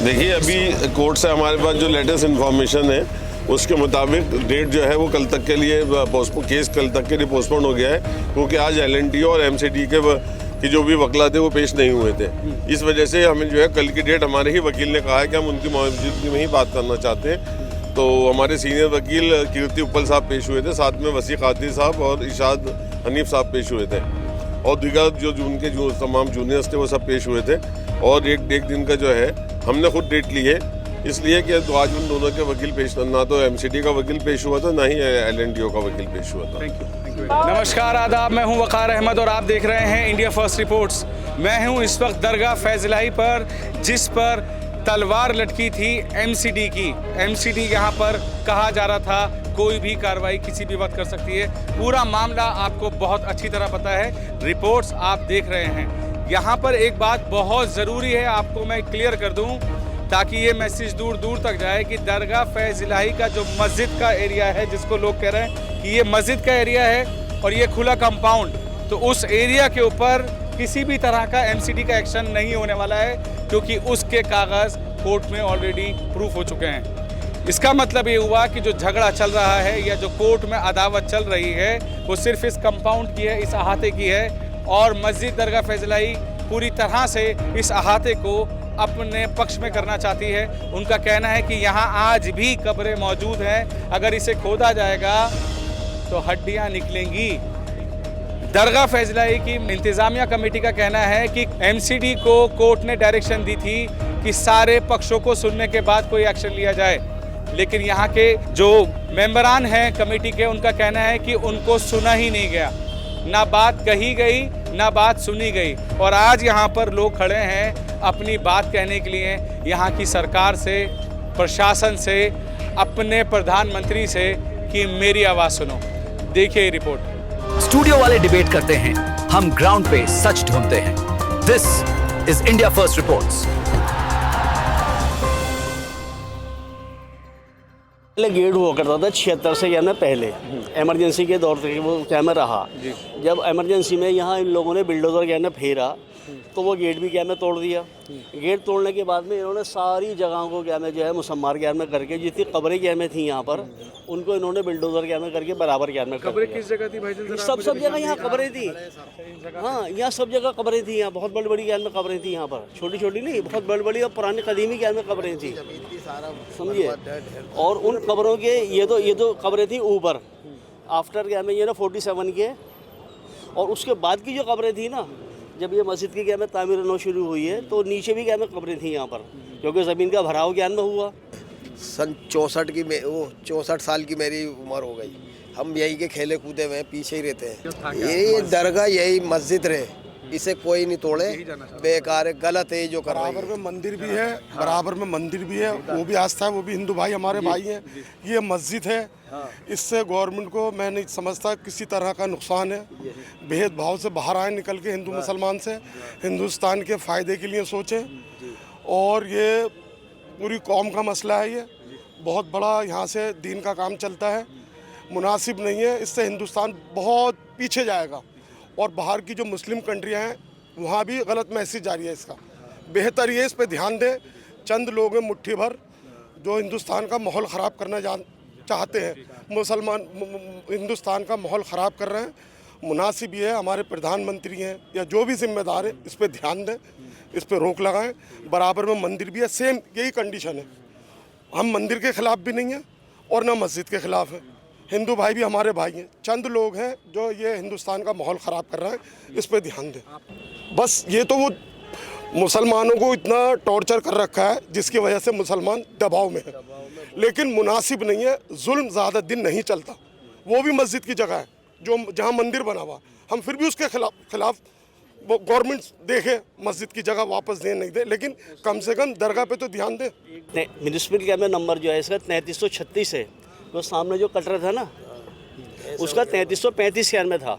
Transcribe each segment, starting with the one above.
देखिए, अभी कोर्ट से हमारे पास जो लेटेस्ट इन्फॉर्मेशन है उसके मुताबिक डेट जो है वो कल तक के लिए केस कल तक के लिए पोस्टपोन हो गया है, क्योंकि आज LNTO और MCD के जो भी वकील थे वो पेश नहीं हुए थे। इस वजह से हमें जो है कल की डेट हमारे ही वकील ने कहा है कि हम उनकी मौजूदगी में ही बात करना चाहते हैं। तो हमारे सीनियर वकील कीर्ति उपल साहब पेश हुए थे, साथ में वसी कादिर साहब और इशाद हनीफ साहब पेश हुए थे, और दीगर जो तमाम जूनियर्स थे वो सब पेश हुए थे। और एक दिन का जो है हमने खुद डेट ली है, इसलिए कि तो आज उन दोनों के वकील पेश, ना तो MCD का वकील पेश हुआ था, ना ही LNTO का वकील पेश हुआ था। Thank you. नमस्कार, आदाब, मैं हूं वकार अहमद और आप देख रहे हैं इंडिया फर्स्ट रिपोर्ट्स। मैं हूं इस वक्त दरगाह फैजलाही पर, जिस पर तलवार लटकी थी MCD की। MCD यहाँ पर कहा जा रहा था कोई भी कार्रवाई किसी भी वक्त कर सकती है। पूरा मामला आपको बहुत अच्छी तरह पता है, रिपोर्ट्स आप देख रहे हैं। यहाँ पर एक बात बहुत ज़रूरी है, आपको मैं क्लियर कर दूँ ताकि ये मैसेज दूर दूर तक जाए कि दरगाह फैजलाही का जो मस्जिद का एरिया है, जिसको लोग कह रहे हैं कि ये मस्जिद का एरिया है और ये खुला कंपाउंड, तो उस एरिया के ऊपर किसी भी तरह का MCD का एक्शन नहीं होने वाला है, क्योंकि उसके कागज़ कोर्ट में ऑलरेडी प्रूफ हो चुके हैं। इसका मतलब ये हुआ कि जो झगड़ा चल रहा है या जो कोर्ट में अदावत चल रही है वो सिर्फ इस कंपाउंड की है, इस अहाते की है, और मस्जिद दरगाह फैजलाही पूरी तरह से इस अहाते को अपने पक्ष में करना चाहती है। उनका कहना है कि यहाँ आज भी कब्रें मौजूद हैं, अगर इसे खोदा जाएगा तो हड्डियाँ निकलेंगी। दरगाह फैजलाही की इंतज़ामिया कमेटी का कहना है कि MCD को कोर्ट ने डायरेक्शन दी थी कि सारे पक्षों को सुनने के बाद कोई एक्शन लिया जाए, लेकिन यहाँ के जो मेंबरान हैं कमेटी के, उनका कहना है कि उनको सुना ही नहीं गया, ना बात कही गई ना बात सुनी गई। और आज यहाँ पर लोग खड़े हैं अपनी बात कहने के लिए, यहाँ की सरकार से, प्रशासन से, अपने प्रधानमंत्री से कि मेरी आवाज़ सुनो। देखिए रिपोर्ट। स्टूडियो वाले डिबेट करते हैं, हम ग्राउंड पे सच ढूंढते हैं। This is India First reports. पहले गेट हुआ करता था 76 से क्या पहले, इमरजेंसी के दौर से वो क्या रहा। जब इमरजेंसी में यहाँ इन लोगों ने बिल्डोजर क्या फेरा तो वो गेट भी क्या तोड़ दिया। गेट तोड़ने के बाद में इन्होंने सारी जगहों को क्या जो है मुसम्मार क्या करके, जितनी कब्रें क्या थी यहाँ पर, उनको इन्होंने बिल्डोजर क्या करके बराबर क्या कर। कब्रें किस जगह थी भाईजान? सब जगह यहाँ कब्रें थी। हाँ, यहाँ सब जगह कब्रें थी। यहाँ बहुत बड़ी बड़ी क्या कब्रें थी, यहाँ पर छोटी छोटी नहीं, बहुत बड़ी बड़ी और पुरानी कदीमी क्या कब्रें थी, समझिए। और उन कब्रों के ये तो कब्रें थी ऊपर, आफ्टर क्या ये ना 47 के, और उसके बाद की जो कब्रें थी ना, जब ये मस्जिद की क्या तामीर नौ शुरू हुई है, तो नीचे भी क्या कब्रें थी यहाँ पर, क्योंकि ज़मीन का भराव क्या हुआ। सन 64 की वो 64 साल की मेरी उम्र हो गई। हम यही के खेले कूदे हुए पीछे ही रहते हैं। ये दरगाह यही मस्जिद रहे, इसे कोई नहीं तोड़े, बेकार है, गलत है जो कर रहा है। बराबर में मंदिर भी है, बराबर में मंदिर भी है, वो भी आस्था है, वो भी हिंदू भाई हमारे भाई हैं। ये मस्जिद है, इससे गवर्नमेंट को मैं नहीं समझता किसी तरह का नुकसान है। भेदभाव से बाहर आए, निकल के हिंदू मुसलमान से हिंदुस्तान के फ़ायदे के लिए सोचें। और ये पूरी कौम का मसला है, ये बहुत बड़ा यहाँ से दीन का काम चलता है, मुनासिब नहीं है। इससे हिंदुस्तान बहुत पीछे जाएगा और बाहर की जो मुस्लिम कंट्रियां हैं वहाँ भी गलत मैसेज जारी है इसका। बेहतर ये इस पे ध्यान दें। चंद लोग हैं मुट्ठी भर जो हिंदुस्तान का माहौल ख़राब करना चाहते हैं, मुसलमान हिंदुस्तान का माहौल ख़राब कर रहे हैं। मुनासिब ये है हमारे प्रधानमंत्री हैं या जो भी जिम्मेदार है इस पे ध्यान दें, इस पे रोक लगाएं। बराबर में मंदिर भी है, सेम यही कंडीशन है। हम मंदिर के ख़िलाफ़ भी नहीं हैं और ना मस्जिद के ख़िलाफ़ हैं। हिंदू भाई भी हमारे भाई हैं। चंद लोग हैं जो ये हिंदुस्तान का माहौल ख़राब कर रहे हैं, इस पे ध्यान दें। बस ये तो वो मुसलमानों को इतना टॉर्चर कर रखा है जिसकी वजह से मुसलमान दबाव में है, लेकिन मुनासिब नहीं है। जुल्म ज़्यादा दिन नहीं चलता। वो भी मस्जिद की जगह है जो जहाँ मंदिर बना हुआ, हम फिर भी उसके खिलाफ वो गवर्नमेंट देखे, मस्जिद की जगह वापस दे नहीं दे, लेकिन कम से कम दरगाह पे तो ध्यान दे। म्यूनिसिपल क्या नंबर जो है इसका 3336 है, तो सामने जो कटरा था ना उसका 3335 क्या में था,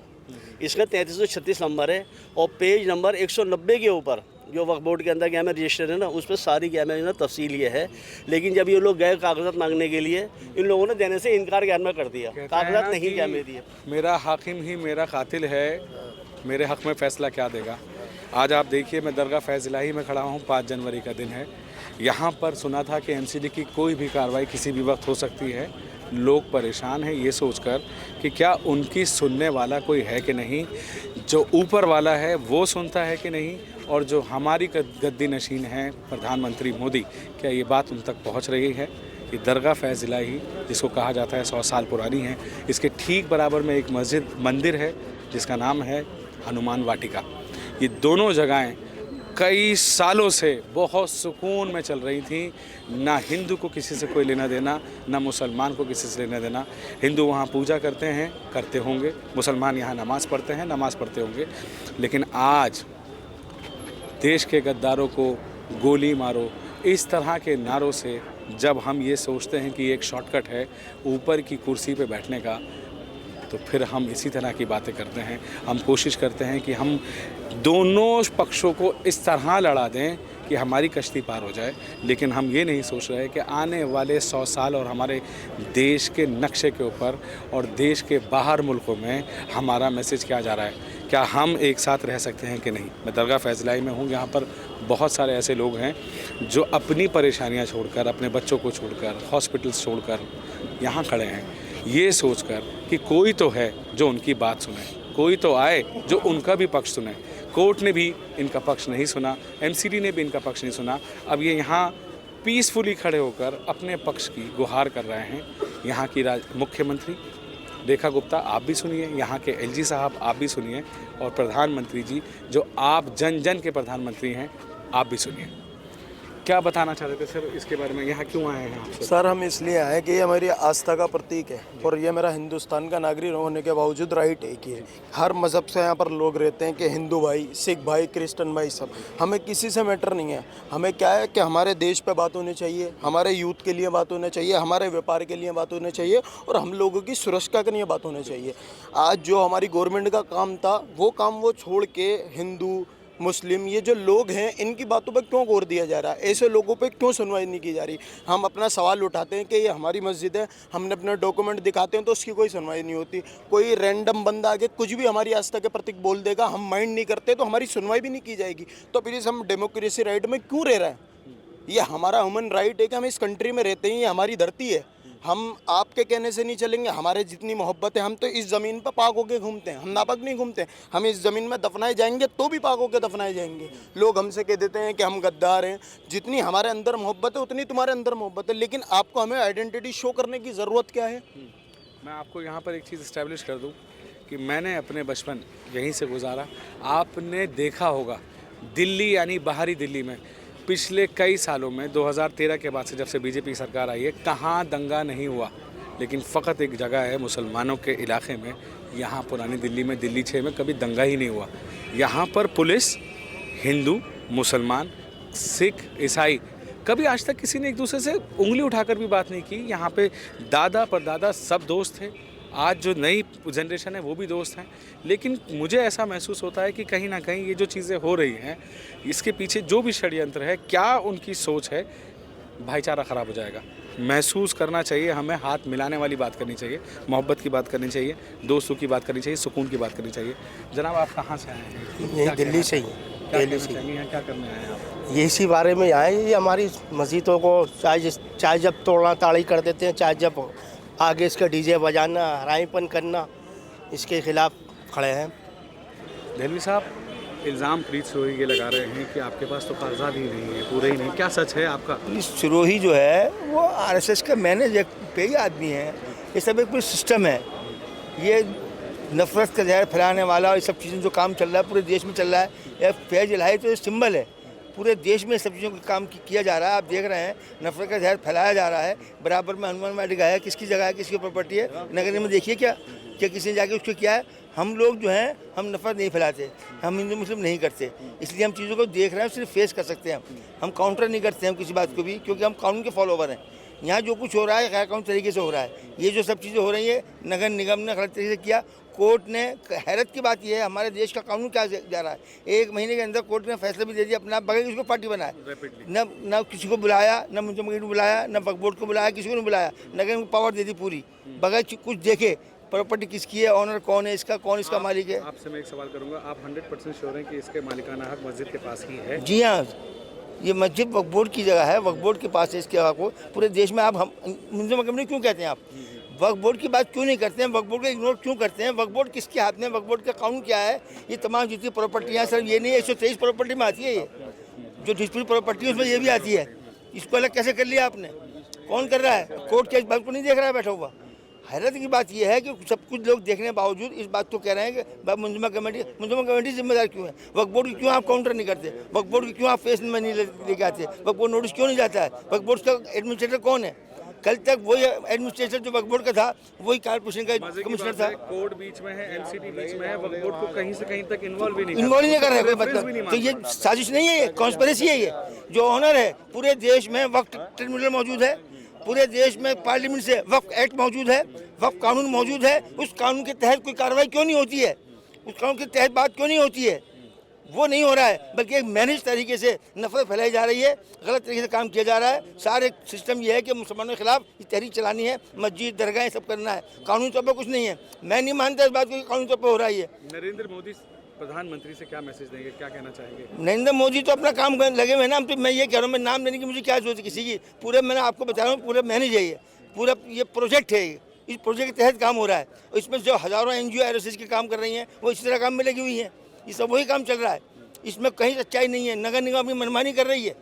इसका 3336 नंबर है। और पेज नंबर 190 के ऊपर जो वक्फ बोर्ड के अंदर क्या में रजिस्टर है ना, उस पर सारी क्या में तफसील ये है। लेकिन जब ये लोग गए कागजात मांगने के लिए, इन लोगों ने देने से इनकार क्या में कर दिया, कागजात नहीं क्या में दिए। मेरा हाकिम ही मेरा कातिल है, मेरे हक़ में फ़ैसला क्या देगा। आज आप देखिए मैं दरगाह फैज़ इलाही में खड़ा हूँ, 5 जनवरी का दिन है। यहाँ पर सुना था कि एमसीडी की कोई भी कार्रवाई किसी भी वक्त हो सकती है। लोग परेशान हैं ये सोचकर कि क्या उनकी सुनने वाला कोई है कि नहीं, जो ऊपर वाला है वो सुनता है कि नहीं, और जो हमारी गद्दी नशीन है प्रधानमंत्री मोदी, क्या ये बात उन तक पहुँच रही है। ये दरगाह फैज़ इलाही जिसको कहा जाता है 100 साल पुरानी है, इसके ठीक बराबर में एक मंदिर है जिसका नाम है हनुमान वाटिका। ये दोनों जगहें कई सालों से बहुत सुकून में चल रही थी। ना हिंदू को किसी से कोई लेना देना, ना मुसलमान को किसी से लेना देना। हिंदू वहाँ पूजा करते हैं, करते होंगे, मुसलमान यहाँ नमाज़ पढ़ते हैं, नमाज़ पढ़ते होंगे। लेकिन आज देश के गद्दारों को गोली मारो, इस तरह के नारों से जब हम ये सोचते हैं कि एक शॉर्टकट है ऊपर की कुर्सी पे बैठने का, तो फिर हम इसी तरह की बातें करते हैं। हम कोशिश करते हैं कि हम दोनों पक्षों को इस तरह लड़ा दें कि हमारी कश्ती पार हो जाए, लेकिन हम ये नहीं सोच रहे कि आने वाले 100 साल और हमारे देश के नक्शे के ऊपर और देश के बाहर मुल्कों में हमारा मैसेज क्या जा रहा है, क्या हम एक साथ रह सकते हैं कि नहीं। मैं दरगाह फैज़ इलाही में हूँ, यहाँ पर बहुत सारे ऐसे लोग हैं जो अपनी परेशानियाँ छोड़कर, अपने बच्चों को छोड़कर, हॉस्पिटल्स छोड़कर यहाँ खड़े हैं, ये सोचकर कि कोई तो है जो उनकी बात सुने, कोई तो आए जो उनका भी पक्ष सुने। कोर्ट ने भी इनका पक्ष नहीं सुना, एमसीडी ने भी इनका पक्ष नहीं सुना। अब ये यहाँ पीसफुली खड़े होकर अपने पक्ष की गुहार कर रहे हैं। यहाँ की मुख्यमंत्री रेखा गुप्ता आप भी सुनिए, यहाँ के एलजी साहब आप भी सुनिए, और प्रधानमंत्री जी जो आप जन जन के प्रधानमंत्री हैं आप भी सुनिए। क्या बताना चाह रहे थे सर इसके बारे में, यहाँ क्यों आए हैं आप? सर हम इसलिए आए कि ये हमारी आस्था का प्रतीक है और ये मेरा हिंदुस्तान का नागरिक होने के बावजूद राइट है कि हर मज़हब से यहाँ पर लोग रहते हैं, कि हिंदू भाई, सिख भाई, क्रिश्चियन भाई, सब हमें किसी से मैटर नहीं है। हमें क्या है कि हमारे देश पे बात होनी चाहिए, हमारे यूथ के लिए बात होनी चाहिए, हमारे व्यापार के लिए बात होनी चाहिए और हम लोगों की सुरक्षा के लिए बात होनी चाहिए। आज जो हमारी गवर्नमेंट का काम था वो काम वो छोड़ के हिंदू मुस्लिम ये जो लोग हैं इनकी बातों पर क्यों गौर दिया जा रहा है, ऐसे लोगों पे क्यों सुनवाई नहीं की जा रही। हम अपना सवाल उठाते हैं कि ये हमारी मस्जिद है, हमने अपना डॉक्यूमेंट दिखाते हैं तो उसकी कोई सुनवाई नहीं होती। कोई रैंडम बंदा आके कुछ भी हमारी आस्था के प्रतीक बोल देगा, हम माइंड नहीं करते तो हमारी सुनवाई भी नहीं की जाएगी। तो प्लीज़ हम डेमोक्रेसी राइट में क्यों रह रहे हैं? ये हमारा ह्यूमन राइट है कि हम इस कंट्री में रहते हैं, ये हमारी धरती है। हम आपके कहने से नहीं चलेंगे, हमारे जितनी मोहब्बत है हम तो इस ज़मीन पर पाक होकर घूमते हैं, हम नापाक नहीं घूमते। हम इस ज़मीन में दफनाए जाएंगे तो भी पाक होकर दफनाए जाएंगे। लोग हमसे कह देते हैं कि हम गद्दार हैं, जितनी हमारे अंदर मोहब्बत है उतनी तुम्हारे अंदर मोहब्बत है, लेकिन आपको हमें आइडेंटिटी शो करने की ज़रूरत क्या है? मैं आपको यहाँ पर एक चीज़ इस्टेब्लिश कर दूँ कि मैंने अपने बचपन यहीं से गुजारा। आपने देखा होगा दिल्ली यानी बाहरी दिल्ली में पिछले कई सालों में 2013 के बाद से जब से बीजेपी सरकार आई है कहाँ दंगा नहीं हुआ, लेकिन फ़कत एक जगह है मुसलमानों के इलाके में, यहाँ पुरानी दिल्ली में, दिल्ली 6 में कभी दंगा ही नहीं हुआ। यहाँ पर पुलिस, हिंदू, मुसलमान, सिख, ईसाई, कभी आज तक किसी ने एक दूसरे से उंगली उठाकर भी बात नहीं की। यहाँ पे दादा परदादा सब दोस्त थे, आज जो नई जनरेशन है वो भी दोस्त हैं। लेकिन मुझे ऐसा महसूस होता है कि कहीं ना कहीं ये जो चीज़ें हो रही हैं इसके पीछे जो भी षड्यंत्र है, क्या उनकी सोच है, भाईचारा ख़राब हो जाएगा। महसूस करना चाहिए, हमें हाथ मिलाने वाली बात करनी चाहिए, मोहब्बत की बात करनी चाहिए, दोस्तों की बात करनी चाहिए, सुकून की बात करनी चाहिए। जनाब आप कहाँ से आए हैं? यही दिल्ली से ही, दिल्ली से। क्या करने आए हैं आप? ये इसी बारे में आए, ये हमारी मस्जिदों को चाहे जब तोड़ना ताड़ी कर देते हैं, चाहे जब आगे इसका डीजे बजाना, हराईपन करना, इसके खिलाफ खड़े हैं। दहलवी साहब इल्ज़ाम प्रीत सिरोही ये लगा रहे हैं कि आपके पास तो कागजात ही नहीं है, पूरे ही नहीं, क्या सच है आपका? सिरोही जो है वो आरएसएस का मैनेज पेई आदमी है, ये सब एक पूरी सिस्टम है। ये नफरत का जहर फैलाने वाला और ये सब चीज़ें जो काम चल रहा है पूरे देश में चल रहा है। यह फैज़ इलाही तो ये सिंबल है, पूरे देश में सब चीज़ों का काम किया जा रहा है। आप देख रहे हैं नफरत का जहर फैलाया जा रहा है। बराबर में हनुमान वाटिका है, किसकी जगह है, किसकी प्रॉपर्टी है, नगर में देखिए क्या किसी ने जाके उसको किया है। हम लोग जो हैं हम नफरत नहीं फैलाते, हम हिंदू मुस्लिम नहीं करते, इसलिए हम चीज़ों को देख रहे हैं, सिर्फ फेस कर सकते हैं। हम काउंटर नहीं करते हैं किसी बात को भी, क्योंकि हम कानून के फॉलोवर हैं। यहाँ जो कुछ हो रहा है गैर कानूनी तरीके से हो रहा है। ये जो सब चीज़ें हो रही है नगर निगम ने गलत तरीके से किया। कोर्ट ने, हैरत की बात यह है हमारे देश का कानून क्या जा रहा है, 1 महीने के अंदर कोर्ट ने फैसला भी दे दिया अपना, बगैर किसी को पार्टी बनाया, न किसी को बुलाया, न मुंशी को बुलाया, न वक्फ बोर्ड को बुलाया, किसी को नहीं बुलाया, नगर को पावर दे दी पूरी, बगैर कुछ देखे प्रॉपर्टी किसकी है, ऑनर कौन है इसका, कौन इसका मालिक है। आपसे मैं एक सवाल करूंगा, आप 100% श्योर हैं कि इसके मालिकाना हक मस्जिद के पास ही है? जी हाँ, ये मस्जिद वक्फ बोर्ड की जगह है, वक्फ बोर्ड के पास है इसके हक को। पूरे देश में आप हम मुंजिम कमेटी क्यों कहते हैं, आप वक्फ बोर्ड की बात क्यों नहीं करते हैं, वक्फ बोर्ड को इग्नोर क्यों करते हैं? वक्फ बोर्ड किसके हाथ में, वक्फ बोर्ड का कानून क्या है? ये तमाम जितनी प्रॉपर्टियाँ, सर ये नहीं 123 प्रॉपर्टी में आती है, ये जो डिस्प्यूट प्रॉपर्टी है उसमें ये भी आती है। इसको अलग कैसे कर लिया आपने? कौन कर रहा है? कोर्ट के इस बात को नहीं देख रहा है बैठा हुआ। हैरत की बात यह है कि सब कुछ लोग देखने के बावजूद इस बात को कह रहे हैं कि मुंजिमा कमेटी जिम्मेदार क्यों है? वक्फ बोर्ड की क्यों आप काउंटर नहीं करते? वक्फ बोर्ड की क्यों आप फेस में नहीं लेके आते? वक्फ बोर्ड नोटिस क्यों नहीं जाता है? वक्फ बोर्ड का एडमिनिस्ट्रेटर कौन है? कल तक वही एडमिनिस्ट्रेटर जो वक्फ बोर्ड का था वही कारपोरेशन का कमिश्नर था। कोर्ट बीच में है, एमसीडी बीच में है, वक्फ बोर्ड को कहीं से कहीं तक इन्वॉल्व ही नहीं कर रहे कोई मतलब। तो ये साजिश नहीं है, ये कॉन्स्पिरेसी है। ये जो ऑनर है, पूरे देश में वक्फ ट्रिब्यूनल मौजूद है, पूरे देश में पार्लियामेंट से वक्फ एक्ट मौजूद है, वक्फ कानून मौजूद है। उस कानून के तहत कोई कार्रवाई क्यों नहीं होती है? उस कानून के तहत बात क्यों नहीं होती है? वो नहीं हो रहा है, बल्कि एक मैनेज तरीके से नफरत फैलाई जा रही है, गलत तरीके से काम किया जा रहा है। सारे सिस्टम ये है कि मुसलमानों के खिलाफ ये तहरीक चलानी है, मस्जिद दरगाहें सब करना है, कानूनी तौर पर कुछ नहीं है। मैं नहीं मानता इस बात को कि कानूनी तौर पर हो रहा है। ये नरेंद्र मोदी प्रधानमंत्री से क्या मैसेज देंगे, क्या कहना चाहेंगे? नरेंद्र मोदी तो अपना काम लगे हुए ना। तो मैं ये कह रहा हूँ, मैं नाम लेने की मुझे क्या जरूरत है किसी की? पूरे मैंने आपको बता रहा हूँ, पूरा मैनेज है ये, पूरा ये प्रोजेक्ट है। इस प्रोजेक्ट के तहत काम हो रहा है। इसमें जो हज़ारों NGO RSS के काम कर रही हैं वो इसी तरह काम में लगी हुई हैं। ये सब वही काम चल रहा है, इसमें कहीं सच्चाई नहीं है। नगर निगम अपनी मनमानी कर रही है।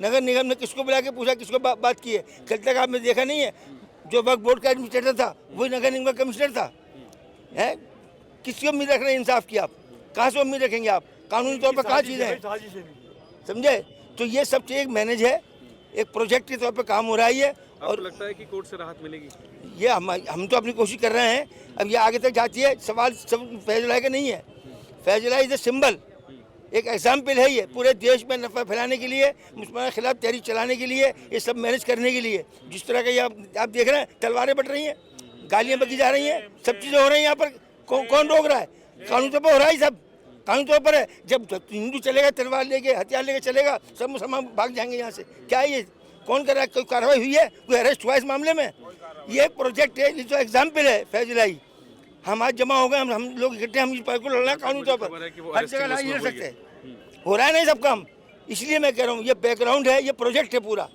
नगर निगम ने किसको बुला के पूछा, किसको बात की है? कल तक आपने देखा नहीं है, जो वक्फ बोर्ड का एडमिनिस्ट्रेटर था वही नगर निगम का कमिश्नर था। है किसकी उम्मीद रख रहे हैं इंसाफ की? आप कहाँ से उम्मीद रखेंगे? आप कानूनी तौर पर कहाँ चीज़ें हैं, समझे? तो ये सब चीज़ एक मैनेज है, एक प्रोजेक्ट के तौर पर काम हो रहा है ये। और लगता है कि कोर्ट से राहत मिलेगी? ये हम तो अपनी कोशिश कर रहे हैं। अब ये आगे तक जाती है, सवाल सब फैजलाई का नहीं है। फैजलाई इज ए सिंबल, एक एग्जाम्पल है। ये पूरे देश में नफा फैलाने के लिए, मुसलमानों के खिलाफ तहरीक चलाने के लिए, ये सब मैनेज करने के लिए। जिस तरह का ये आप देख रहे हैं, तलवारें बट रही हैं, गालियाँ बकी जा रही हैं, सब चीज़ें हो रही हैं यहाँ पर। कौन रोक रहा है? कानून तौर पर हो रहा है, सब कानून तौर पर है। जब हिंदू चलेगा तलवार लेके, हथियार लेके चलेगा, सब मुसलमान भाग जाएंगे यहाँ से। क्या है ये? कौन कर रहा है? कोई कार्रवाई हुई है? कोई अरेस्ट हुआ इस मामले में? ये एक प्रोजेक्ट है, ये जो एग्जाम्पल है फैजलाई। हम आज जमा हो गए, हम लोग इकट्ठे, हम इस पर को लड़ना कानूनी तौर पर, हर जगह नहीं लड़ सकते। हो रहा है नहीं सब काम। इसलिए मैं कह रहा हूँ, ये बैकग्राउंड है, ये प्रोजेक्ट है पूरा।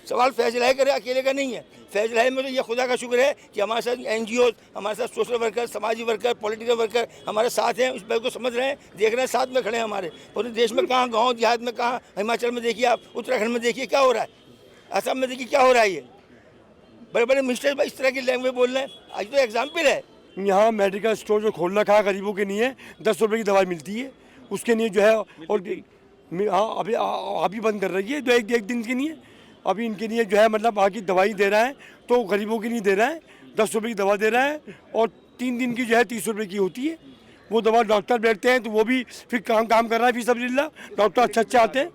सवाल फैजलाई करे अकेले का नहीं है। फैजलाई में तो ये खुदा का शुक्र है कि हमारे साथ NGO, हमारे साथ सोशल वर्कर, समाजी वर्कर, पॉलिटिकल वर्कर हमारे साथ हैं। उस बात को समझ रहे हैं, देख रहे हैं, साथ में खड़े हैं हमारे। पूरे देश में कहाँ, गाँव देहात में कहाँ, हिमाचल में देखिए आप, उत्तराखंड में देखिए क्या हो रहा है, असम में देखिए क्या हो रहा है। ये बड़े बड़े मिनिस्टर इस तरह की लैंग्वेज बोल रहे हैं। आज तो एग्जाम्पल है। यहाँ मेडिकल स्टोर जो खोल रखा है गरीबों के लिए, 10 रुपये की दवाई मिलती है, उसके लिए जो है। और हाँ, अभी बंद कर रही है, तो एक दिन के लिए अभी इनके लिए जो है, मतलब बाकी दवाई दे रहा है, तो गरीबों के लिए दे रहा है। 10 रुपये की दवा दे रहा है, और 3 दिन की जो है 30 रुपये की होती है। वो दवा डॉक्टर बैठते हैं, तो वो भी फिर काम कर रहा है। फिर सबिलिल्लाह डॉक्टर अच्छे आते हैं,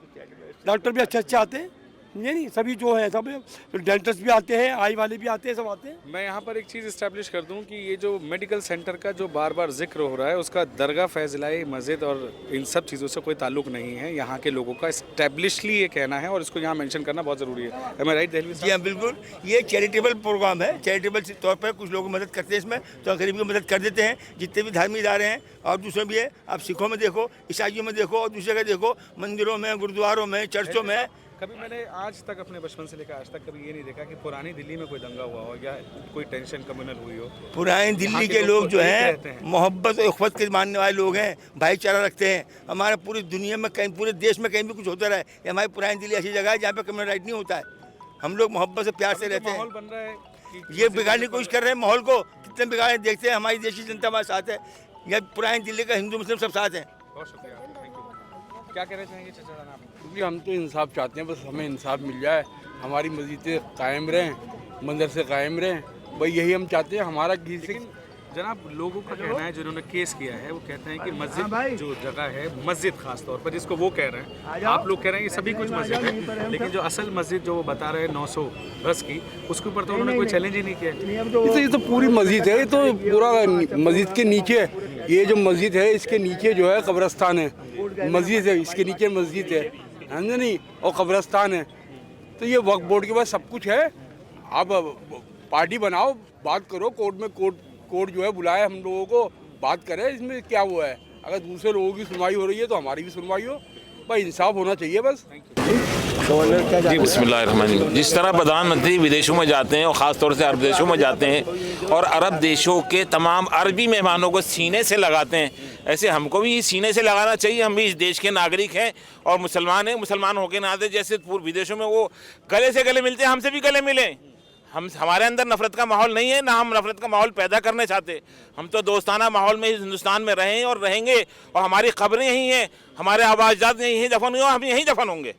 डॉक्टर भी अच्छे आते हैं। ये नहीं सभी जो है, सब डेंटिस्ट भी आते हैं, आई वाले भी आते हैं, सब आते हैं। मैं यहाँ पर एक चीज़ इस्टेब्लिश कर दूँ कि ये जो मेडिकल सेंटर का जो बार बार जिक्र हो रहा है, उसका दरगाह, फैजलाई, मस्जिद और इन सब चीज़ों से कोई ताल्लुक नहीं है। यहाँ के लोगों का इस्टेब्लिशली ये कहना है, और इसको यहाँ मेंशन करना बहुत ज़रूरी है। एम आई राइट दहलवी? जी हाँ, बिल्कुल। ये चैरिटेबल प्रोग्राम है, चैरिटेबल तौर पर कुछ लोग मदद करते हैं इसमें, तो गरीब की मदद कर देते हैं। जितने भी धार्मिक इदारे हैं और दूसरे भी है, आप सिखों में देखो, ईसाइयों में देखो, और दूसरे का देखो, मंदिरों में, गुरुद्वारों में, चर्चों में। कभी मैंने आज तक अपने बचपन से लेकर आज तक कभी ये नहीं देखा कि पुरानी दिल्ली में कोई दंगा हुआ हो या कोई टेंशन कम्युनल हुई हो। पुरानी दिल्ली के लोग जो हैं मोहब्बत और उखवत के मानने वाले लोग हैं, भाईचारा रखते हैं। हमारे पूरी दुनिया में कहीं, पूरे देश में कहीं भी कुछ होता रहे, हमारी पुरानी दिल्ली ऐसी जगह है जहाँ पे कम्युनल राइट नहीं होता है। हम लोग मोहब्बत से प्यार से रहते हैं। माहौल बन रहा है, ये बिगाड़ने की कोशिश कर रहे हैं माहौल को। कितने बिगाड़े देखते हैं, हमारी देश की जनता हमारे साथ है। यह पुरानी दिल्ली का हिंदू मुस्लिम सब साथ हैं। बहुत शुक्रिया, थैंक यू। क्या कहना चाहेंगे चाचा जान आप? हम तो इंसाफ चाहते हैं, बस हमें इंसाफ मिल जाए, हमारी मस्जिदें कायम रहें, मदरसे कायम रहें, भाई यही हम चाहते हैं। हमारा किसी जनाब लोगों का कहना है, जिन्होंने केस किया है, वो कहते हैं कि मस्जिद जो जगह है, मस्जिद खास तौर पर जिसको वो कह रहे हैं, आप लोग कह रहे हैं ये सभी कुछ मस्जिद है, लेकिन जो असल मस्जिद जो वो बता रहे हैं 900 गज की, उसके ऊपर तो उन्होंने कोई चैलेंज ही नहीं किया। ये तो पूरी मस्जिद है, ये तो पूरा मस्जिद के नीचे, ये जो मस्जिद है इसके नीचे जो है कब्रस्तान है, मस्जिद है इसके नीचे मस्जिद है, समझे नहीं, और कब्रस्तान है। तो ये वक्फ बोर्ड के पास सब कुछ है। आप पार्टी बनाओ, बात करो, कोर्ट में कोर्ट जो है बुलाए हम लोगों को, बात करें इसमें क्या हुआ है। अगर दूसरे लोगों की सुनवाई हो रही है तो हमारी भी सुनवाई हो, भाई इंसाफ होना चाहिए बस। जी बिस्मिल्लाहिर्रहमानिर्रहीम। जिस तरह प्रधानमंत्री विदेशों में जाते हैं और ख़ास तौर से अरब देशों में जाते हैं और अरब देशों के तमाम अरबी मेहमानों को सीने से लगाते हैं, ऐसे हमको भी सीने से लगाना चाहिए। हम भी इस देश के नागरिक हैं और मुसलमान हैं। मुसलमान होकर नाते जैसे विदेशों में वो गले से गले मिलते हैं, हमसे भी गले मिलें। हमारे अंदर नफ़रत का माहौल नहीं है, ना हम नफ़रत का माहौल पैदा करने चाहते। हम तो दोस्ताना माहौल में हिंदुस्तान में रहें और रहेंगे, और हमारी ख़बरें यही हैं, हमारे आबाजात यहीं दफन हुए, हम यहीं दफन होंगे।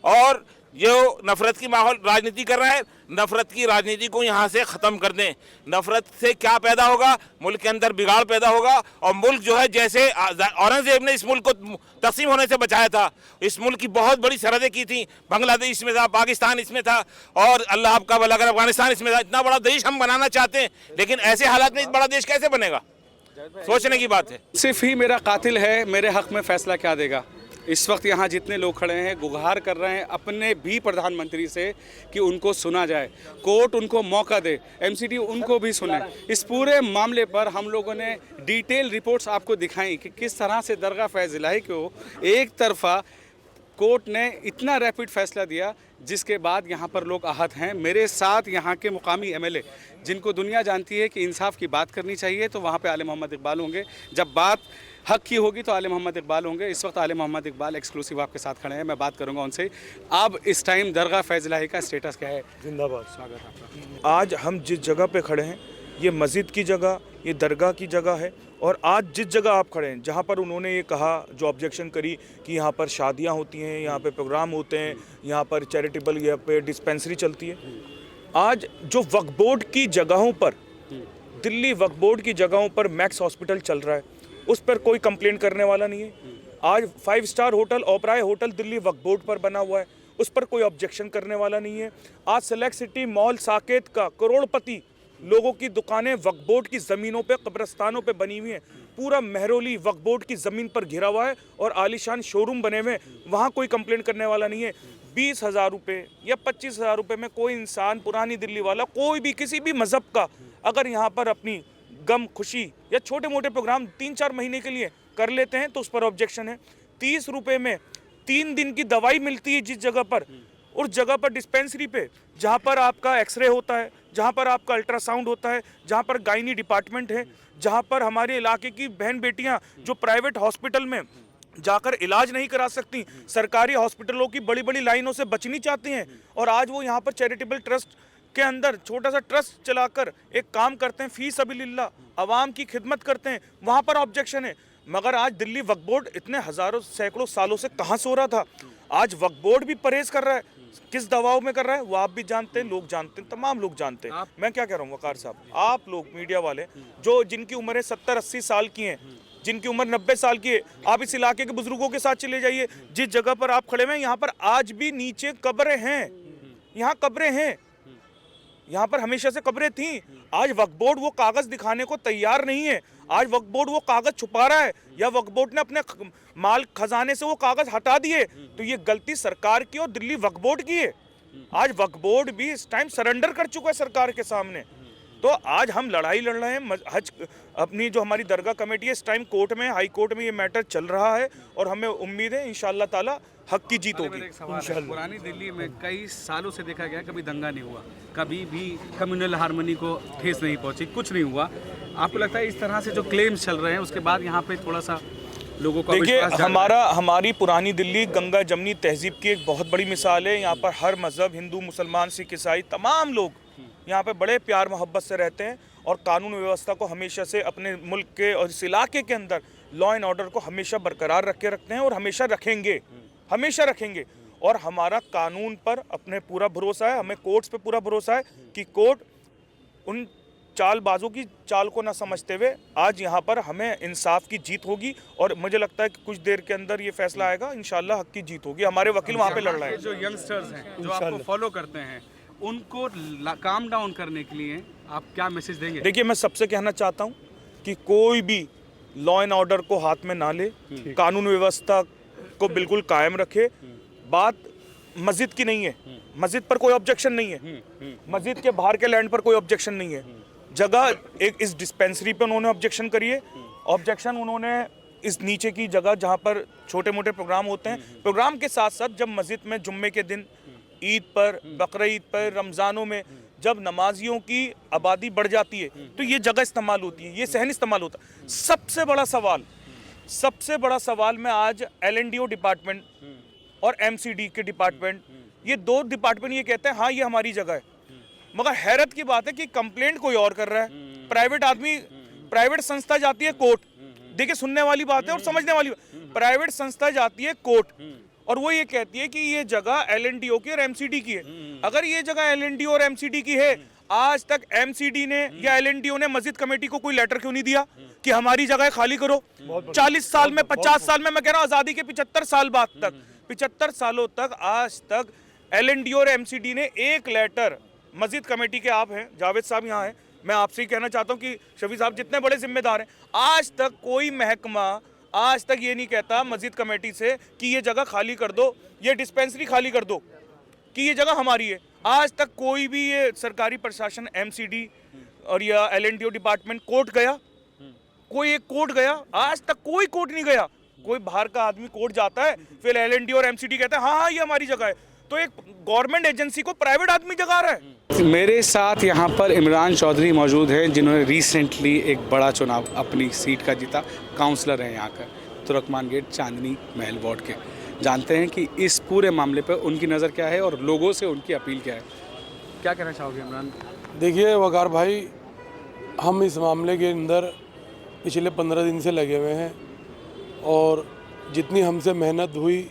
और जो नफ़रत की माहौल राजनीति कर रहा है, नफ़रत की राजनीति को यहाँ से ख़त्म कर दें। नफ़रत से क्या पैदा होगा? मुल्क के अंदर बिगाड़ पैदा होगा। और मुल्क जो है, जैसे औरंगज़ेब ने इस मुल्क को तकसीम होने से बचाया था, इस मुल्क की बहुत बड़ी सरहदें की थी, बांग्लादेश इसमें था, पाकिस्तान इसमें था, और अल्लाह आपका भला करे अफगानिस्तान इसमें था। इतना बड़ा देश हम बनाना चाहते हैं, लेकिन ऐसे हालात में इतना बड़ा देश कैसे बनेगा? सोचने की बात है। सिर्फ ही मेरा कातिल है, मेरे हक़ में फ़ैसला क्या देगा? इस वक्त यहाँ जितने लोग खड़े हैं गुहार कर रहे हैं अपने भी प्रधानमंत्री से कि उनको सुना जाए, कोर्ट उनको मौका दे, एमसीडी उनको भी सुने। इस पूरे मामले पर हम लोगों ने डिटेल रिपोर्ट्स आपको दिखाई कि किस तरह से दरगाह फैज़ इलाही को एक तरफा कोर्ट ने इतना रैपिड फैसला दिया, जिसके बाद यहाँ पर लोग आहत हैं। मेरे साथ यहाँ के मुकामी एमएलए, जिनको दुनिया जानती है कि इंसाफ की बात करनी चाहिए, तो वहाँ पे आले मोहम्मद इकबाल होंगे। जब बात हक की होगी तो आले मोहम्मद इकबाल होंगे। इस वक्त आले मोहम्मद इकबाल एक्सक्लूसिव आपके साथ खड़े हैं, मैं बात करूँगा उनसे। अब इस टाइम दरगाह फैज़ इलाही का स्टेटस क्या है? जिंदाबाद। स्वागत आपका। आज हम जिस जगह पे खड़े हैं, ये मस्जिद की जगह, ये दरगाह की जगह है। और आज जिस जगह आप खड़े हैं, जहाँ पर उन्होंने ये कहा, जो ऑब्जेक्शन करी कि यहाँ पर शादियाँ होती हैं, यहाँ पे प्रोग्राम होते हैं, यहाँ पर चैरिटेबल, यहाँ पे डिस्पेंसरी चलती है, आज जो वक्फ बोर्ड की जगहों पर, दिल्ली वक्फ बोर्ड की जगहों पर मैक्स हॉस्पिटल चल रहा है, उस पर कोई कंप्लेन करने वाला नहीं है। आज 5 star hotel, Oberoi hotel Delhi Waqf board पर बना हुआ है, उस पर कोई ऑब्जेक्शन करने वाला नहीं है। आज सेलेक्ट सिटी मॉल साकेत का करोड़पति लोगों की दुकानें वक्फ बोर्ड की ज़मीनों पे, कब्रस्तानों पे बनी हुई हैं। पूरा मेहरोली वक्फ बोर्ड की ज़मीन पर घिरा हुआ है और आलीशान शोरूम बने हुए, वहाँ कोई कंप्लेंट करने वाला नहीं है। 20,000 रुपये या 25,000 रुपये में कोई इंसान, पुरानी दिल्ली वाला, कोई भी किसी भी मज़हब का, अगर यहाँ पर अपनी गम खुशी या छोटे मोटे प्रोग्राम 3-4 महीने के लिए कर लेते हैं तो उस पर ऑब्जेक्शन है। 30 रुपये में 3 दिन की दवाई मिलती है जिस जगह पर, उस जगह पर डिस्पेंसरी पे, जहाँ पर आपका एक्सरे होता है, जहाँ पर आपका अल्ट्रासाउंड होता है, जहाँ पर गायनी डिपार्टमेंट है, जहाँ पर हमारे इलाके की बहन बेटियाँ जो प्राइवेट हॉस्पिटल में जाकर इलाज नहीं करा सकती, सरकारी हॉस्पिटलों की बड़ी बड़ी लाइनों से बचनी चाहती हैं, और आज वो यहाँ पर चैरिटेबल ट्रस्ट के अंदर छोटा सा ट्रस्ट चलाकर एक काम करते हैं, फी सबीलिल्लाह, आवाम की खिदमत करते हैं, वहाँ पर ऑब्जेक्शन है। मगर आज दिल्ली वक्फ बोर्ड इतने हज़ारों सैकड़ों सालों से कहाँ सो रहा था? आज वक्फ बोर्ड भी परहेज कर रहा है। किस दवाओं में कर रहा है वो आप भी जानते हैं, लोग जानते हैं, तमाम लोग जानते हैं। मैं क्या कह रहा हूँ वकार साहब, आप लोग मीडिया वाले जो जिनकी उम्रें 70-80 साल की हैं, जिनकी उम्र 90 साल की है, आप इस इलाके के बुजुर्गों के साथ चले जाइए। जिस जगह पर आप खड़े हैं, यहाँ पर आज भी नीचे कब्रें हैं, यहाँ कब्रें हैं, यहाँ पर हमेशा से कब्रें थीं। आज वक्फ बोर्ड वो कागज दिखाने को तैयार नहीं है। आज वक्फ बोर्ड वो कागज छुपा रहा है, या वक्फ बोर्ड ने अपने माल खजाने से वो कागज हटा दिए, तो ये गलती सरकार की और दिल्ली वक्फ बोर्ड की है। आज वक्फ बोर्ड भी इस टाइम सरेंडर कर चुका है सरकार के सामने। तो आज हम लड़ाई लड़ रहे हैं। हज अपनी जो हमारी दरगाह कमेटी है, इस टाइम कोर्ट में, हाई कोर्ट में ये मैटर चल रहा है, और हमें उम्मीद है इंशाअल्लाह ताला हक की जीत होगी। पुरानी दिल्ली में कई सालों से देखा गया, कभी दंगा नहीं हुआ, कभी भी कम्युनल हार्मनी को ठेस नहीं पहुंची, कुछ नहीं हुआ। आपको लगता है इस तरह से जो क्लेम्स चल रहे हैं उसके बाद यहाँ पे थोड़ा सा लोगों को? देखिए, हमारी पुरानी दिल्ली गंगा जमनी तहजीब की एक बहुत बड़ी मिसाल है। यहाँ पर हर मज़हब, हिंदू, मुसलमान, सिख, ईसाई, तमाम लोग यहाँ पे बड़े प्यार मोहब्बत से रहते हैं, और कानून व्यवस्था को हमेशा से अपने मुल्क के और इस इलाके के अंदर लॉ एंड ऑर्डर को हमेशा बरकरार रखते हैं, और हमेशा रखेंगे, हमेशा रखेंगे। और हमारा कानून पर अपने पूरा भरोसा है, हमें कोर्ट्स पे पूरा भरोसा है कि कोर्ट उन चालबाजों की चाल को ना समझते हुए आज यहाँ पर हमें इंसाफ की जीत होगी। और मुझे लगता है कि कुछ देर के अंदर ये फैसला आएगा, इंशाल्लाह हक की जीत होगी। हमारे वकील वहाँ पे लड़ रहे हैं। जो यंगस्टर्स हैं जो आपको फॉलो करते हैं, उनको काम डाउन करने के लिए आप क्या मैसेज देंगे? देखिए, मैं सबसे कहना चाहता हूँ कि कोई भी लॉ एंड ऑर्डर को हाथ में ना ले, कानून व्यवस्था को बिल्कुल कायम रखे। बात मस्जिद की नहीं है, मस्जिद पर कोई ऑब्जेक्शन नहीं है, मस्जिद के बाहर के लैंड पर कोई ऑब्जेक्शन नहीं है। जगह एक इस डिस्पेंसरी पे उन्होंने ऑब्जेक्शन करी है। ऑब्जेक्शन उन्होंने इस नीचे की जगह जहाँ पर छोटे मोटे प्रोग्राम होते हैं, प्रोग्राम के साथ साथ जब मस्जिद में जुम्मे के दिन, ईद पर, बकरीद पर, रमज़ानों में जब नमाजियों की आबादी बढ़ जाती है तो ये जगह इस्तेमाल होती है, ये सहन इस्तेमाल होता है। सबसे बड़ा सवाल मैं आज LNDO डिपार्टमेंट और MCD के डिपार्टमेंट, ये दो डिपार्टमेंट ये कहते हैं हाँ ये हमारी जगह है, मगर हैरत की बात है कि कंप्लेंट कोई और कर रहा है। प्राइवेट संस्था जाती है कोर्ट, देखिए सुनने वाली बात है और समझने वाली बात, प्राइवेट संस्था जाती है कोर्ट और वो ये कहती है कि ये जगह LNDO की और MCD की है। अगर ये जगह LNDO और MCD की है, आज तक MCD ने या LNDO ने मस्जिद कमेटी को कोई लेटर क्यों नहीं दिया कि हमारी जगह खाली करो? 40 साल में, 50 साल में, मैं कह रहा हूँ आज़ादी के 75 साल बाद तक, 75 सालों तक आज तक LNDO और MCD ने एक लेटर, मस्जिद कमेटी के आप हैं, जावेद साहब यहाँ हैं, मैं आपसे ही कहना चाहता हूँ कि शफी साहब जितने बड़े जिम्मेदार हैं, आज तक कोई महकमा आज तक ये नहीं कहता मस्जिद कमेटी से कि ये जगह खाली कर दो, ये डिस्पेंसरी खाली कर दो, कि ये जगह हमारी है। आज तक कोई भी ये सरकारी प्रशासन MCD और या LNDO डिपार्टमेंट कोर्ट गया? कोई एक कोर्ट गया? आज तक कोई कोर्ट नहीं गया। कोई बाहर का आदमी कोर्ट जाता है, फिर LNDO और MCD कहता है हाँ हाँ ये हमारी जगह है, तो एक गवर्नमेंट एजेंसी को प्राइवेट आदमी जगा रहा है। मेरे साथ यहाँ पर इमरान चौधरी मौजूद हैं, जिन्होंने रिसेंटली एक बड़ा चुनाव अपनी सीट का जीता, काउंसलर हैं यहाँ का, तुर्कमान गेट चांदनी महल वार्ड के। जानते हैं कि इस पूरे मामले पर उनकी नज़र क्या है और लोगों से उनकी अपील क्या है। क्या कहना चाहोगे इमरान? देखिए वकार भाई, हम इस मामले के अंदर पिछले 15 दिन से लगे हुए हैं और जितनी हमसे मेहनत हुई,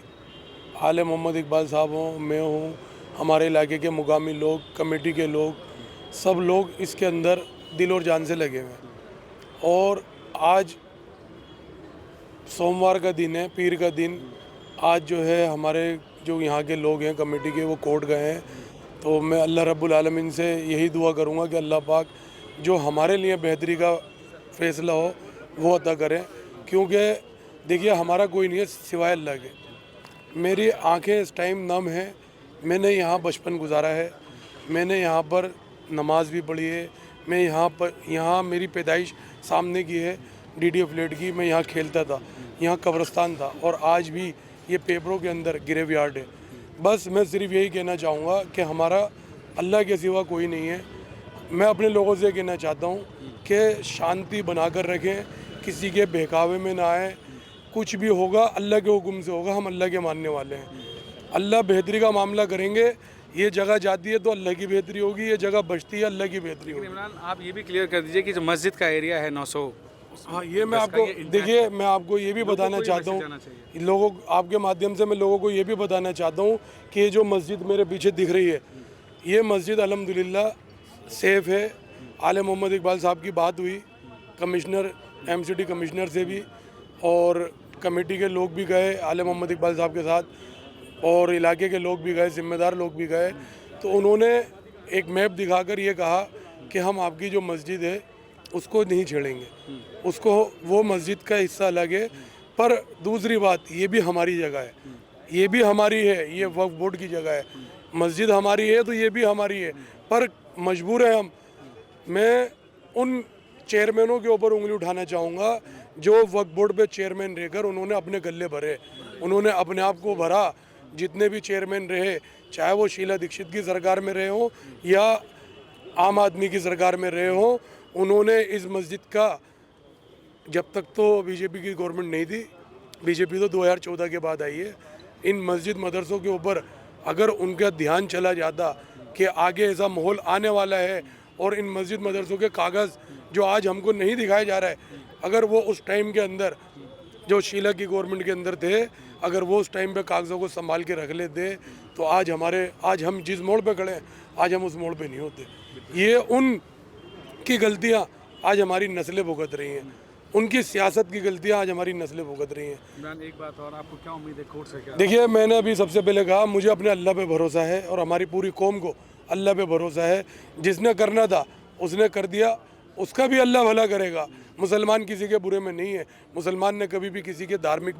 आले मोहम्मद इकबाल साहब हों, मैं हूँ, हमारे इलाके के मुकामी लोग, कमेटी के लोग, सब लोग इसके अंदर दिल और जान से लगे हुए हैं। और आज सोमवार का दिन है, पीर का दिन, आज जो है हमारे जो यहाँ के लोग हैं कमेटी के, वो कोर्ट गए हैं। तो मैं अल्लाह रब्बुल आलमीन से यही दुआ करूँगा कि अल्लाह पाक जो हमारे लिए बेहतरी का फ़ैसला हो वो अता करें, क्योंकि देखिए हमारा कोई नहीं है सिवाय अल्लाह के। मेरी आंखें इस टाइम नम हैं, मैंने यहाँ बचपन गुजारा है, मैंने यहाँ पर नमाज भी पढ़ी है, मैं यहाँ मेरी पैदाइश सामने की है DDO फ्लैट की, मैं यहाँ खेलता था, यहाँ कब्रिस्तान था और आज भी ये पेपरों के अंदर ग्रेवयार्ड है। बस मैं सिर्फ यही कहना चाहूँगा कि हमारा अल्लाह के सिवा कोई नहीं है। मैं अपने लोगों से कहना चाहता हूँ कि शांति बनाकर रखें, किसी के बहकावे में ना आए, कुछ भी होगा अल्लाह के हुक्म से होगा, हम अल्लाह के मानने वाले हैं। अल्लाह बेहतरी का मामला करेंगे, ये जगह जाती है तो अल्लाह की बेहतरी होगी, ये जगह बचती है अल्लाह की बेहतरी होगी। इमरान आप ये भी क्लियर कर दीजिए कि जो मस्जिद का एरिया है 900, हाँ ये मैं आपको देखिए, मैं आपको ये भी बताना चाहता हूँ लोगों, आपके माध्यम से मैं लोगों को ये भी बताना चाहता हूँ कि ये जो मस्जिद मेरे पीछे दिख रही है, ये मस्जिद अल्हम्दुलिल्लाह सेफ़ है। आले मोहम्मद इकबाल साहब की बात हुई, कमिश्नर MCD कमिश्नर से भी, और कमेटी के लोग भी गए आले मोहम्मद इकबाल साहब के साथ, और इलाके के लोग भी गए, ज़िम्मेदार लोग भी गए। तो उन्होंने एक मैप दिखाकर ये कहा कि हम आपकी जो मस्जिद है उसको नहीं छेड़ेंगे, उसको वो मस्जिद का हिस्सा अलग है। पर दूसरी बात, ये भी हमारी जगह है, ये भी हमारी है, ये वक्फ बोर्ड की जगह है, मस्जिद हमारी है तो ये भी हमारी है, पर मजबूर है हम। मैं उन चेयरमैनों के ऊपर उंगली उठाना चाहूँगा जो वक्फ बोर्ड पे चेयरमैन रहकर उन्होंने अपने गले भरे, उन्होंने अपने आप को भरा। जितने भी चेयरमैन रहे, चाहे वो शीला दीक्षित की सरकार में रहे हों या आम आदमी की सरकार में रहे हों, उन्होंने इस मस्जिद का, जब तक तो बीजेपी की गवर्नमेंट नहीं थी, बीजेपी तो 2014 के बाद आई है, इन मस्जिद मदरसों के ऊपर अगर उनका ध्यान चला जाता कि आगे ऐसा माहौल आने वाला है और इन मस्जिद मदरसों के कागज़ जो आज हमको नहीं दिखाया जा रहा है, अगर वो उस टाइम के अंदर जो शीला की गवर्नमेंट के अंदर थे, अगर वो उस टाइम पे कागज़ों को संभाल के रख लेते तो आज हम जिस मोड़ पे खड़े हैं, आज हम उस मोड़ पे नहीं होते। ये उनकी गलतियाँ आज हमारी नस्लें भुगत रही हैं, उनकी सियासत की गलतियाँ आज हमारी नस्लें भुगत रही हैं। इमरान एक बात और, आपको क्या उम्मीद है कोर्ट से? क्या देखिए, मैंने अभी सबसे पहले कहा, मुझे अपने अल्लाह पे भरोसा है और हमारी पूरी कौम को अल्लाह पे भरोसा है। जिसने करना था उसने कर दिया, उसका भी अल्लाह भला करेगा। मुसलमान किसी के बुरे में नहीं है। मुसलमान ने कभी भी किसी के धार्मिक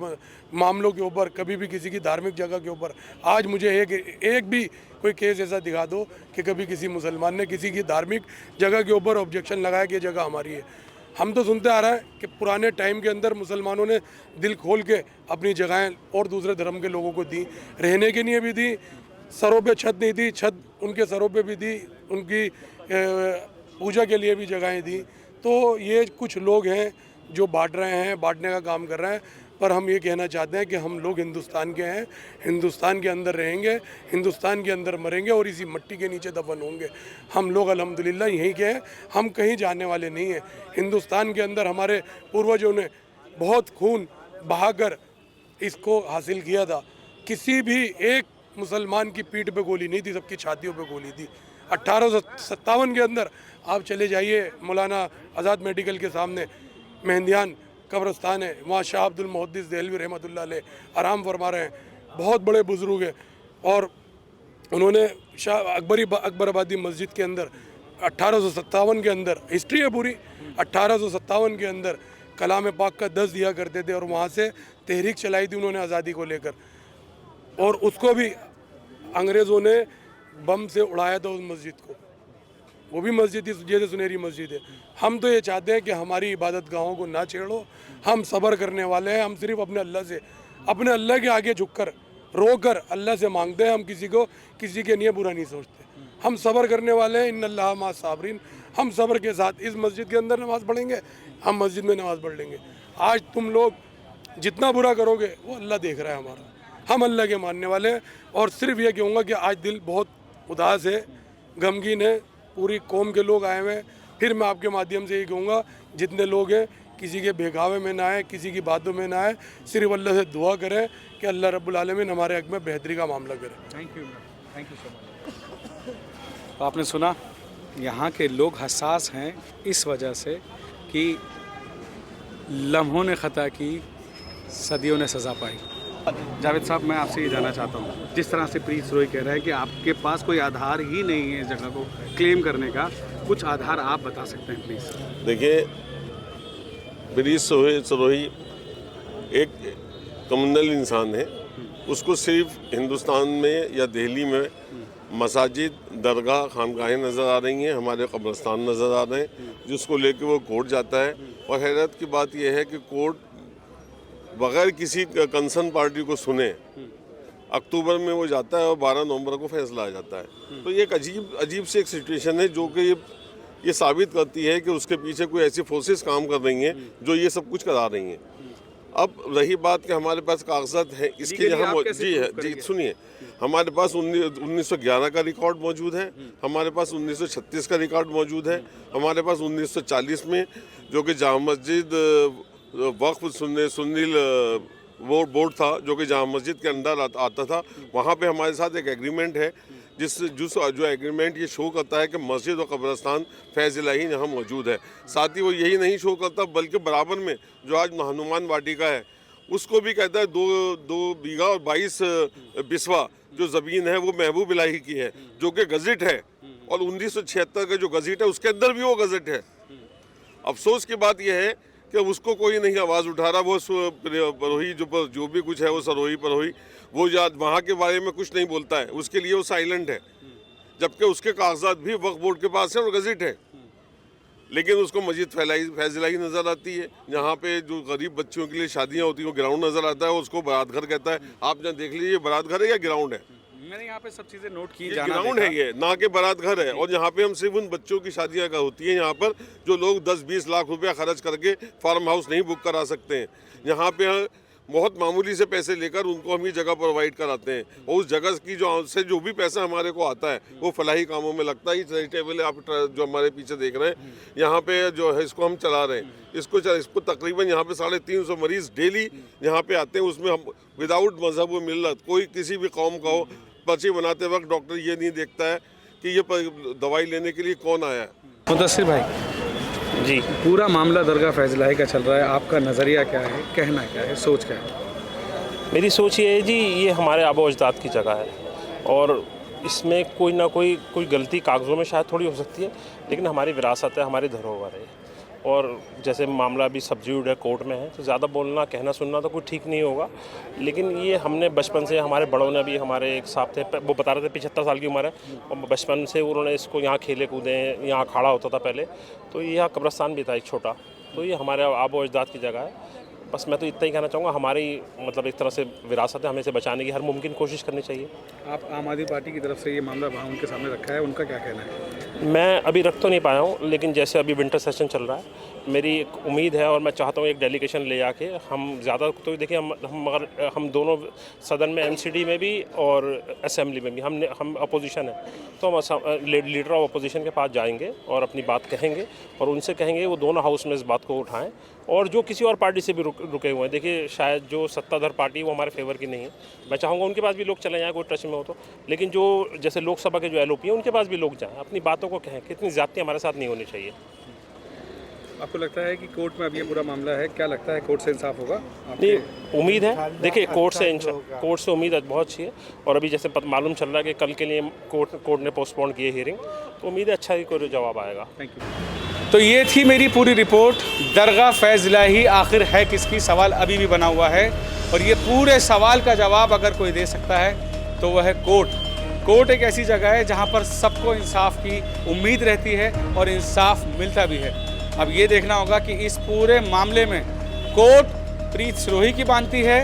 मामलों के ऊपर, कभी भी किसी की धार्मिक जगह के ऊपर, आज मुझे एक भी कोई केस ऐसा दिखा दो कि कभी किसी मुसलमान ने किसी की धार्मिक जगह के ऊपर ऑब्जेक्शन लगाया कि ये जगह हमारी है। हम तो सुनते आ रहे हैं कि पुराने टाइम के अंदर मुसलमानों ने दिल खोल के अपनी जगहें और दूसरे धर्म के लोगों को दी, रहने के लिए भी दी, सरों पे छत नहीं दी, छत उनके सरों पे भी दी, उनकी पूजा के लिए भी जगहें दी। तो ये कुछ लोग हैं जो बांट रहे हैं, बांटने का काम कर रहे हैं, पर हम ये कहना चाहते हैं कि हम लोग हिंदुस्तान के हैं, हिंदुस्तान के अंदर रहेंगे, हिंदुस्तान के अंदर मरेंगे और इसी मिट्टी के नीचे दफन होंगे। हम लोग अल्हम्दुलिल्लाह यहीं के हैं, हम कहीं जाने वाले नहीं हैं। हिंदुस्तान के अंदर हमारे पूर्वजों ने बहुत खून बहाकर इसको हासिल किया था। किसी भी एक मुसलमान की पीठ पे गोली नहीं थी, सबकी छातियों पे गोली थी। 1857 के अंदर आप चले जाइए मौलाना आज़ाद मेडिकल के सामने मेहंदियान कब्रस्तान है, वहाँ शाह अब्दुल मुहद्दिस देहलवी रहमतुल्लाह अलैह आराम फरमा रहे हैं। बहुत बड़े बुजुर्ग हैं और उन्होंने शाह अकबराबादी मस्जिद के अंदर 1857 के अंदर, हिस्ट्री है पूरी, 1857 के अंदर कलाम पाक का दर्स दिया करते थे और वहाँ से तहरीक चलाई थी उन्होंने आज़ादी को लेकर, और उसको भी अंग्रेज़ों ने बम से उड़ाया था उस मस्जिद को। वो भी मस्जिद ही सुनहरी मस्जिद है। हम तो ये चाहते हैं कि हमारी इबादत गाहों को ना छेड़ो, हम सब्र करने वाले हैं। हम सिर्फ अपने अल्लाह से, अपने अल्लाह के आगे झुककर रोकर अल्लाह से मांगते हैं। हम किसी के लिए बुरा नहीं सोचते। हम सब्र करने वाले हैं। इन्नल्लाह मा साबरीन। हम सब्र के साथ इस मस्जिद के अंदर नमाज़ पढ़ेंगे, हम मस्जिद में नमाज़ पढ़ लेंगे। आज तुम लोग जितना बुरा करोगे वो अल्लाह देख रहा है हमारा। हम अल्लाह के मानने वाले हैं और सिर्फ ये कहूँगा कि आज दिल बहुत उदास है, गमगीन है, पूरी कौम के लोग आए हुए हैं। फिर मैं आपके माध्यम से ये कहूँगा, जितने लोग हैं किसी के बेगावे में ना आए, किसी की बातों में ना आए, सिर्फ अल्लाह से दुआ करें कि अल्लाह रब्बुल आलमीन हमारे हक में बेहतरी का मामला करे। Thank you so much. आपने सुना, यहाँ के लोग हसास हैं इस वजह से कि लम्हों ने ख़ता की, सदियों ने सज़ा पाई। जावेद साहब, मैं आपसे ये जानना चाहता हूँ, जिस तरह से प्रीत रोय कह रहा है कि आपके पास कोई आधार ही नहीं है इस जगह को क्लेम करने का, कुछ आधार आप बता सकते हैं प्लीज़? देखिए, प्रीत रोय एक कम्युनल इंसान है। उसको सिर्फ हिंदुस्तान में या दिल्ली में मसाजिद, दरगाह, खानगाहें नज़र आ रही हैं, हमारे कब्रस्तान नज़र आ रहे हैं, जिसको लेके वो कोर्ट जाता है। और हैरत की बात यह है कि कोर्ट बग़ैर किसी कंसर्न पार्टी को सुने अक्टूबर में वो जाता है और 12 नवंबर को फैसला आ जाता है। तो ये एक अजीब सी एक सिचुएशन है जो कि ये साबित करती है कि उसके पीछे कोई ऐसी फोर्सेस काम कर रही हैं जो ये सब कुछ करा रही हैं। अब रही बात कि हमारे पास कागजात हैं, इसके यहाँ जी सुनिए, हमारे पास 1911 का रिकॉर्ड मौजूद है, हमारे पास 1936 का रिकॉर्ड मौजूद है, हमारे पास 1940 में जो कि जामा मस्जिद वक्फ सुन्नील बोर्ड था जो कि जामा मस्जिद के अंदर आता था, वहाँ पे हमारे साथ एक एग्रीमेंट है जो एग्रीमेंट ये शो करता है कि मस्जिद और कब्रस्तान फैज़ इलाही यहाँ मौजूद है। साथ ही वो यही नहीं शो करता बल्कि बराबर में जो आज हनुमान वाटिका है उसको भी कहता है 2 बीघा और 22 बिस्वा जो ज़मीन है वो महबूब इलाही की है, जो कि गज़ट है, और 1976 का जो गज़ट है उसके अंदर भी वो गज़ट है। अफसोस की बात यह है कि उसको कोई नहीं आवाज़ उठा रहा। वो परोही जो भी कुछ है वो सरोही परोही वो याद वहाँ के बारे में कुछ नहीं बोलता है, उसके लिए वो साइलेंट है, जबकि उसके कागजात भी वक्फ बोर्ड के पास है और गज़ट है। लेकिन उसको मस्जिद फैज़ इलाही नज़र आती है। यहाँ पे जो गरीब बच्चों के लिए शादियाँ होती हैं वो ग्राउंड नज़र आता है, उसको बारात घर कहता है। आप जहाँ देख लीजिए बारात घर है या ग्राउंड है? मैंने यहाँ पे सब चीज़ें नोट की, ग्राउंड है ये, ना कि बारात घर है। और यहाँ पे हम सिर्फ उन बच्चों की शादियाँ का होती हैं यहाँ पर जो लोग 10-20 लाख रुपया खर्च करके फार्म हाउस नहीं बुक करा सकते हैं। यहाँ पे बहुत मामूली से पैसे लेकर उनको हम ये जगह प्रोवाइड कराते हैं, और उस जगह की जो भी पैसा हमारे को आता है वो फलाही कामों में लगता है। चैरिटेबल आप जो हमारे पीछे देख रहे हैं यहाँ पे जो है इसको हम चला रहे हैं, इसको तकरीबन यहाँ पे 350 मरीज़ डेली यहाँ पे आते हैं। उसमें हम विदाउट मजहब व मिल्लत कोई किसी भी कौम का हो, पर्ची बनाते वक्त डॉक्टर ये नहीं देखता है कि ये दवाई लेने के लिए कौन आया है। मुदस्सिर भाई जी, पूरा मामला दरगाह फैज़ इलाही का चल रहा है, आपका नज़रिया क्या है, कहना क्या है, सोच क्या है? मेरी सोच ये है जी, ये हमारे आबो अजदाद की जगह है और इसमें कोई ना कोई गलती कागज़ों में शायद थोड़ी हो सकती है, लेकिन हमारी विरासत है, हमारी धरोहर है। और जैसे मामला अभी सब्ज्यूड है, कोर्ट में है, तो ज़्यादा बोलना कहना सुनना तो कोई ठीक नहीं होगा। लेकिन ये हमने बचपन से, हमारे बड़ों ने भी, हमारे एक साहब थे वो बता रहे थे 75 साल की उम्र है और बचपन से उन्होंने इसको यहाँ खेले कूदे, यहाँ अखाड़ा होता था पहले, तो यहाँ कब्रस्तान भी था एक छोटा, तो ये हमारे आबो अजदाद की जगह है। बस मैं तो इतना ही कहना चाहूँगा, हमारी मतलब एक तरह से विरासत है, हमें इसे बचाने की हर मुमकिन कोशिश करनी चाहिए। आप आम आदमी पार्टी की तरफ से ये मामला वहाँ उनके सामने रखा है, उनका क्या कहना है? मैं अभी रख तो नहीं पाया हूँ, लेकिन जैसे अभी विंटर सेशन चल रहा है, मेरी एक उम्मीद है और मैं चाहता हूँ एक डेलीगेशन ले आके हम ज़्यादा तो देखिए हम दोनों सदन में एमसीडी में भी और असेंबली में भी हम अपोजिशन है, तो हम लीडर ऑफ अपोजिशन के पास जाएंगे और अपनी बात कहेंगे और उनसे कहेंगे वो दोनों हाउस में इस बात को उठाएं। और जो किसी और पार्टी से भी रुके हुए हैं, देखिए शायद जो सत्ताधार पार्टी वो हमारे फेवर की नहीं है, मैं चाहूँगा उनके पास भी लोग चले जाएँ कोई टच में हो तो, लेकिन जो जैसे लोकसभा के जो एलओपी हैं उनके पास भी लोग जाएँ, अपनी बातों को कहें कि इतनी ज़्यादती हमारे साथ नहीं होनी चाहिए। आपको लगता है कि कोर्ट में अभी ये पूरा मामला है, क्या लगता है कोर्ट से इंसाफ होगा? नहीं, उम्मीद है, देखिए कोर्ट से उम्मीद बहुत अच्छी है। और अभी जैसे मालूम चल रहा है कि कल के लिए कोर्ट ने पोस्टपोन की है हियरिंग, तो उम्मीद है अच्छा ही कोई जवाब आएगा। Thank you. तो ये थी मेरी पूरी रिपोर्ट। दरगाह फैज़ इलाही आखिर है किसकी, सवाल अभी भी बना हुआ है और ये पूरे सवाल का जवाब अगर कोई दे सकता है तो वह है कोर्ट। कोर्ट एक ऐसी जगह है जहाँ पर सबको इंसाफ की उम्मीद रहती है और इंसाफ मिलता भी है। अब ये देखना होगा कि इस पूरे मामले में कोर्ट प्रीत सिरोही की मानती है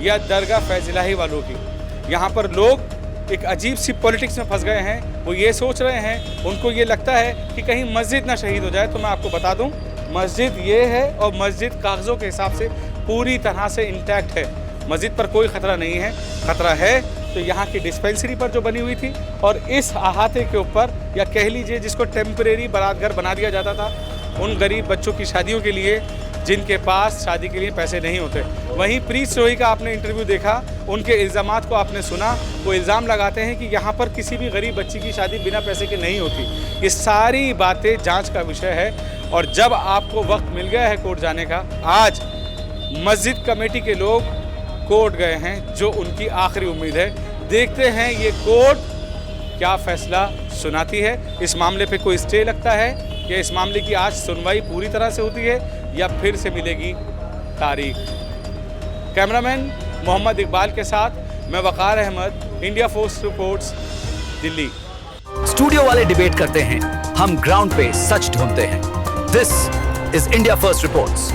या दरगाह फैज़ इलाही वालों की। यहाँ पर लोग एक अजीब सी पॉलिटिक्स में फंस गए हैं। वो ये सोच रहे हैं, उनको ये लगता है कि कहीं मस्जिद ना शहीद हो जाए। तो मैं आपको बता दूं, मस्जिद ये है और मस्जिद कागज़ों के हिसाब से पूरी तरह से इंटैक्ट है। मस्जिद पर कोई ख़तरा नहीं है। ख़तरा है तो यहाँ की डिस्पेंसरी पर जो बनी हुई थी और इस अहाते के ऊपर, या कह लीजिए जिसको टेम्परेरी बारात घर बना दिया जाता था उन गरीब बच्चों की शादियों के लिए जिनके पास शादी के लिए पैसे नहीं होते। वहीं प्रीत सिरोही का आपने इंटरव्यू देखा, उनके इल्ज़ामात को आपने सुना। वो इल्ज़ाम लगाते हैं कि यहाँ पर किसी भी गरीब बच्ची की शादी बिना पैसे के नहीं होती। ये सारी बातें जांच का विषय है और जब आपको वक्त मिल गया है कोर्ट जाने का, आज मस्जिद कमेटी के लोग कोर्ट गए हैं, जो उनकी आखिरी उम्मीद है। देखते हैं ये कोर्ट क्या फैसला सुनाती है। इस मामले पे कोई स्टे लगता है या इस मामले की आज सुनवाई पूरी तरह से होती है या फिर से मिलेगी तारीख। कैमरामैन मोहम्मद इकबाल के साथ मैं Waqar Ahmed, India First Reports, Delhi. Studio वाले डिबेट करते हैं, हम ग्राउंड पे सच ढूंढते हैं। This is India First reports.